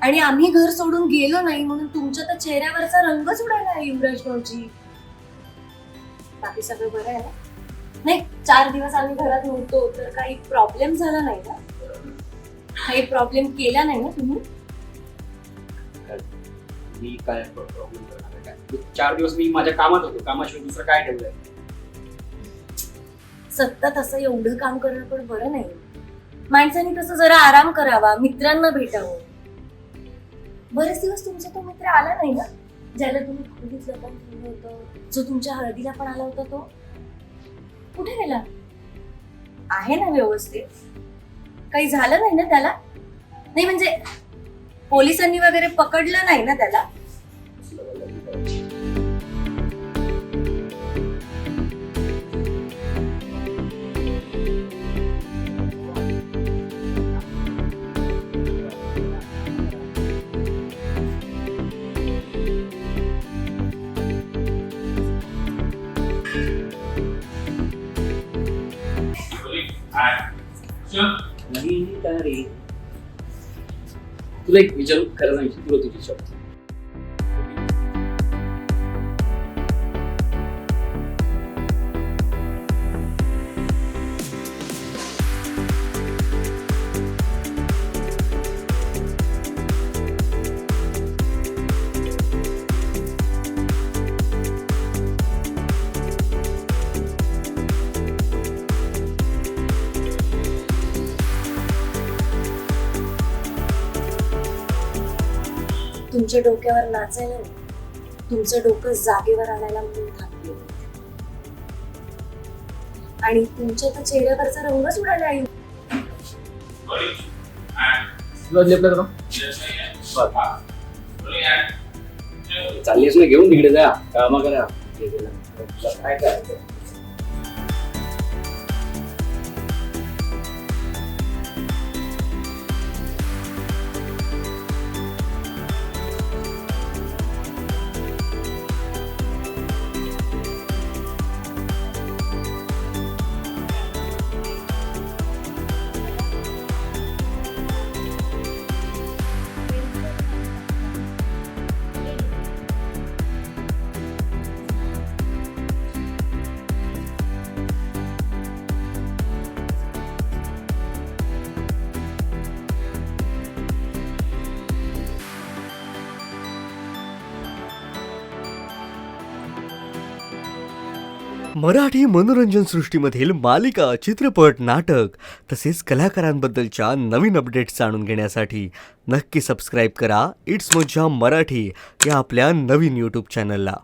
आणि आम्ही घर सोडून गेलो नाही म्हणून तुमच्या तर चेहऱ्यावरचा रंगच उडाला आहे युवराज भाऊजी. बाकी सगळं बरं आहे ना? नाही 4 दिवस आम्ही घरात नव्हतो तर काही प्रॉब्लेम झाला नाही ना? काही प्रॉब्लेम केला नाही ना तुम्ही? मी काय प्रॉब्लेम करणार आहे काय? 4 दिवस मी माझ्या कामात होतो, कामाशिवाय दुसरं काय ठेवलंय? सतत असं एवढं काम करणं पण बरं नाही. माणसाने तसं जरा आराम करावा, मित्रांना भेटावं. बरेच दिवस तुमचा तो मित्र आला नाही ना, ज्याला तुम्ही खोलीत लपवून ठेवलं होतं, जो तुमच्या हळदीला पण आला होता तो कुठे गेला? आहे ना व्यवस्थित? काही झालं नाही ना त्याला? नाही म्हणजे पोलिसांनी वगैरे पकडलं नाही ना त्याला? नाही काय रे, तुला एक विचारू, खरं सांगितलं तुला तुझी शब्द तुमच्या डोक्यावर नाचायला नाही, तुमचं डोकं जागेवर आणायला म्हणून थांबले. आणि तुमच्या तर चेहऱ्यावरचा रंगच उडाला आहे. चाललीस ना घेऊन तिकडे जा, कामा करा. काय करायचं? मराठी मनोरंजन सृष्टीमधील मालिका, चित्रपट, नाटक तसेच कलाकारांबद्दलच्या नवीन अपडेट्स जाणून घेण्यासाठी नक्की सबस्क्राईब करा इट्स मज्जा मराठी या आपल्या नवीन यूट्यूब चॅनलला.